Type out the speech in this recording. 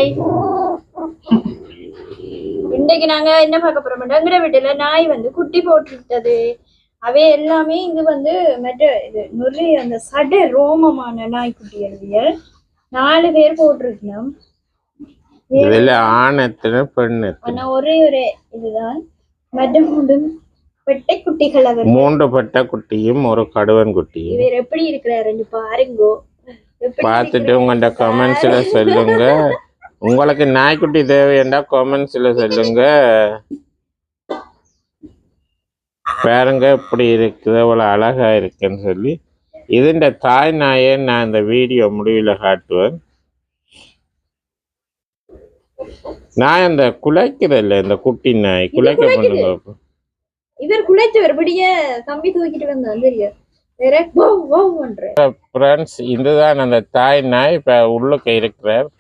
Hi. இன்னைக்கு நாங்க என்ன பார்க்க போறோம்? எங்கட வீட்டுல நாய் வந்து குட்டி போட்டுட்டது. அவை எல்லாமே இங்க வந்து மற்ற இது நிறைய அந்த சட ரோமமான நாய்க்குட்டி எழுதிய 4 பேர் போட்டிருக்கணும். ஆனா ஒரே இதுதான் மற்ற 3 பெட்டை குட்டிகள். அவர் 3 பெட்டை குட்டியும் ஒரு கடுவன் குட்டியும். இவர் எப்படி இருக்கிறாருன்னு பாருங்கோ. பார்த்துட்டு உங்கள்கிட்ட கமெண்ட்ஸ்ல சொல்லுங்க. உங்களுக்கு நாய்க்குட்டி தேவையா கமெண்ட்ஸ்ல சொல்லுங்க. பாருங்க எப்படி இருக்குது, அவ்வளோ அழகா இருக்குன்னு சொல்லி. இதுண்ட தாய் நாயை நான் இந்த வீடியோ முடிவில் காட்டுவேன். நான் இந்த குலைக்கிறதில்ல, இந்த குட்டி நாய் குலைக்க பண்ணுங்க. இவர் குலைச்சவர் படியே கம்பி தூக்கிட்டு வந்தான் தெரியும். இதுதான் அந்த தாய் நாய். இப்ப உள்ளுக்க இருக்கிறார்.